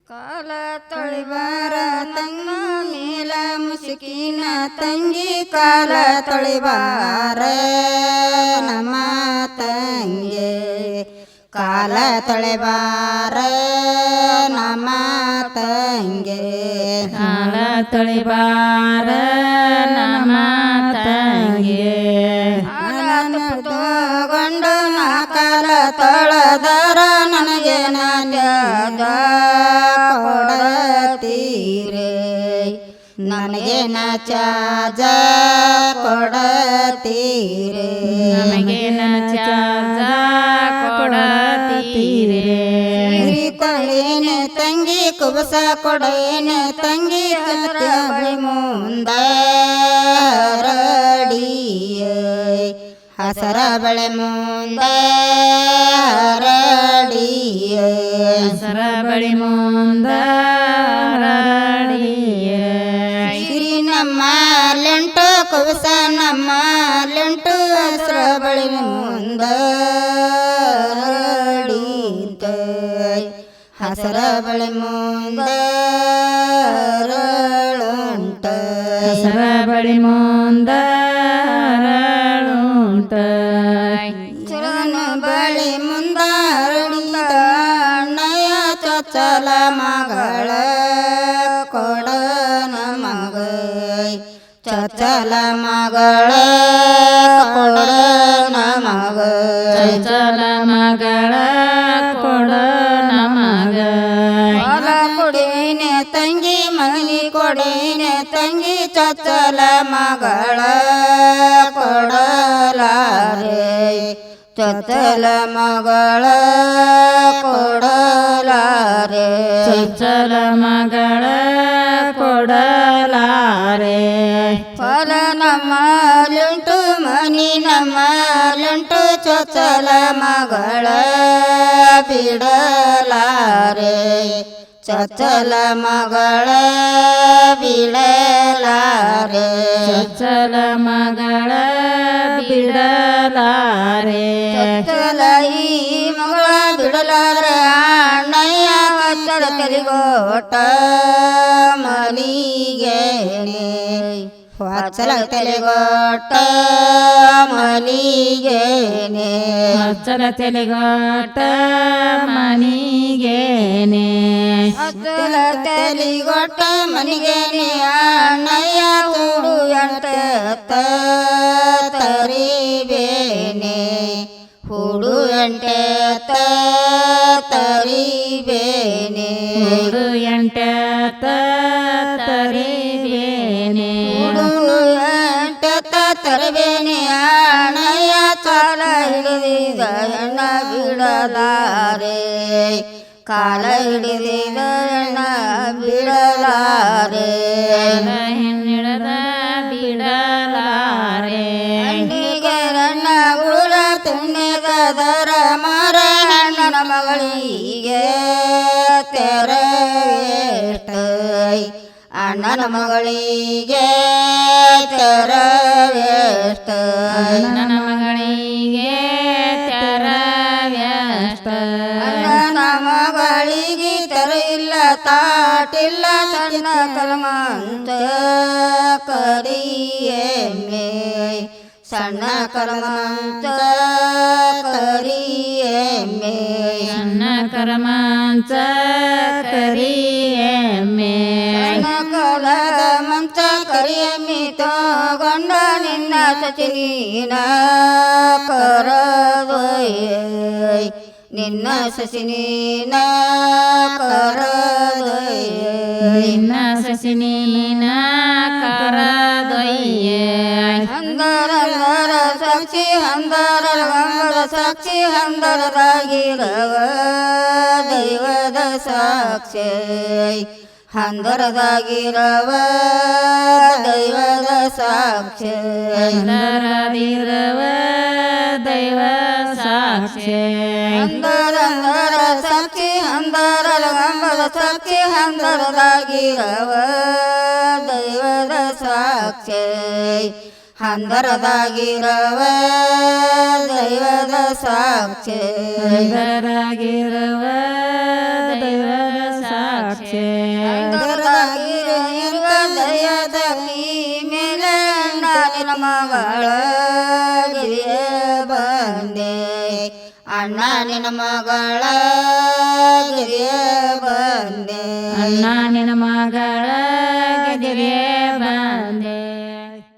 ಕಾಲ ತೊಳಿಬಾರ ತನ್ನ ಮೇಲ ಮುಸುಕಿನ ತಂಗಿ ಕಾಲ ತೊಳಿಬಾರ ನಮ್ಮ ತಂಗಿ ಕಾಲ ತೊಳೆಬಾರ ನಮ್ಮ ತಂಗಿ ಕಾಲ ತೊಳಿಬಾರ ನಮ್ಮ ತಂಗಿ ತಗೊಂಡು ನಾ ಕಾಲ ತೊಳೆದರ ನನಗೆ ನಾಟ್ಯದ ಕೊಡತೀರೆ ನನಗೆ ನಾಚಾಜ ಕೊಡತೀರೆ ನಮಗೆ ನಚಾಜ ಕೊಡತೀರೆ ಕೊಡೇನೆ ತಂಗಿ ಕುಬಸ ಕೊಡೇನೆ ತಂಗಿ ಬಳಿ ಮುಂದ ಹರಡಿಯೇ ಹಸರ ಬಳೆ ಮುಂದ ಹರಡಿಯೇ ಹಸರ ಬಳಿ ಮುಂದ ಸಿರಿ ನಮ್ಮ ಲೆಂಟು ಕುಬಸ ನಮ್ಮ ಲೆಂಟು ಹಸರ ಬಳಿ ಮುಂದ ಹರಡಿತ ಹಸರ ಬಳೆ ಮುಂದ ಹರಳುಂಟ ಹಸರ ಬಳಿ ಮುಂದ ಚರಣ ಬಳಿ ಮುಂದ ಹರಡಿದ ಅಣ್ಣಯ್ಯ ಚೊಚ್ಚಲ ಮಗಳ ಕೊಡನ ಮಗ ಚೊಚ್ಚಲ ಮಗಳ ಕೊಡನ ಮಗ ಚಲ ಮಗಳ ಕೊಡ ನಮಗ ಹೊಲ ಕೊಡೇನೆ ತಂಗಿ ಮಗನಿ ಕೊಡೇನೆ ತಂಗಿ ಚೊಚ್ಚಲ ಮಗಳ ಕೊಡಲಾರೆ ಚೊಚ್ಚಲ ಮಗಳ ಕೊಡಲಾರೆ ಚೊಚ್ಚಲ ಮಗಳ ಕೊಡಲಾರೆ ಹೊಲ ನಮ್ಮ ಲುಂಟು ಮನಿ ನಮ್ಮ ಲುಂಟು ಚೊಚ್ಚಲ ಮಗಳ ಬಿಡಲಾರೆ ಚೊಚ್ಚಲ ಮಗಳ ಬಿಡಲಾರೆ ಚೊಚ್ಚಲ ಮಗಳ ಬಿಡಲಾರೆ ಚೊಚ್ಚಲ ಈ ಮಗಳ ಬಿಡಲಾರೆ ಅಣ್ಣಯ್ಯ ಕಚ್ಚರ ತೆಲಿಗೋಟ ಮಲಿಗೆನೆ ವಾಚಲ ತೆಲಿಗೋಟ ಮಲಿಗೆನೆ ಚಲ ತೆಲಿಗಾಟ ಮನಿಗೇನೆ ಅಚ್ಚಲ ತೆಲಿಗೋಟ ಮನಿಗೆನೆ ಅಣ್ಣಯ್ಯ ಕೂಡು ಎಂಟ ತರಿಬೇನೆ ಹೂಡು ಎಂಟ ತರಿಬೇನೆ ಮೂರು ಎಂಟ ತರಿಬೇನೆ ಹೂಡು ಎಂಟ ತರಬೇನೆ ಅಣ್ಣಯ್ಯ ಕಾಲ ಹಿಡಿದಿದ ಎಣ್ಣ ಬಿಡಲಾರೆ ಕಾಲ ಹಿಡಿದಿದ ಎಣ್ಣ ಬಿಡಲಾರೆ ಹೆಣ್ಣಿಡದ ಬಿಡಲಾರೆ ಹೆಣ್ಣಿಗೆ ರಣ್ಣ ಗುಳ ತುಣ್ಯಗದರ ಮರ ಹೆಣ್ಣನ ಮಗಳಿಗೆ ತೆರವೇಷ್ಟ ಅಣ್ಣನ ಮಗಳಿಗೆ ತೆರವೇಷ್ಟ ನನ್ನ ಮಗಳಿಗೆ ತೆರವ್ಯಷ್ಟ ಅಣ್ಣನ ಮಗಳಿಗೆ ತೆರ ಇಲ್ಲ ತಾಟಿಲ್ಲ ಸಣ್ಣ ಕಲಮಂತ ಕರಿಯೆಮ್ಮೆ ಸಣ್ಣ ಕಲಮಂತ ಕರಿಯೆಮ್ಮೆ ನನ್ನ ಕರಮಾಂಚ ಕರಿಯೆಮ್ಮೆ ಸಣ್ಣ ಕಲದ ಮಂಚ ಕರಿಯಮ್ಮಿ ತಗೊಂಡ ನಿನ್ನ ಸಚಿನೀನ ಕರದೊಯ್ ನಿನ್ನ ಸಸಿನೀನ ಕರದೊಯ್ ನಿನ್ನ ಸಸಿನೀನ ಕರದೊಯ್ಯೆ ಹಂದರ ಸಾಕ್ಷಿ ಹಂದರ ಸಾಕ್ಷಿ ಹಂದರದಾಗಿರವ ದೈವದ ಸಾಕ್ಷಿ ಹಂದರದಾಗಿರವ ದೈವದ ಸಾಕ್ಷಿ ಹಂದರದಿರವ ದೈವ ಸಾಕ್ಷಿ ಹಂದರ ಸಾಕ್ಷಿ ಹಂದರ ಸಾಕ್ಷಿ ಹಂದರದಾಗಿರವ ದೈವದ ಸಾಕ್ಷಿ ಹಂದರದಾಗಿರವ ದೈವದ ಸಾಕ್ಷಿ ಹಂದರಗಿರವ ದೈವ ಸಾಕ್ಷಿ ಸಾಕ್ಷಿ ಅಂದರದಾಗಿರುವ ದಯದಕ್ಕಿ ಮೇಲೆ ನಾನಿನ ಮಗಳ ಗಿರಿಯ ಬಂದೆ ಅಣ್ಣ ನಿನ್ನ ಮಗಳ ಗಿರಿಯ ಬಂದೆ ಅಣ್ಣ ನಿನ್ನ ಮಗಳ ಗೆದಿರೆ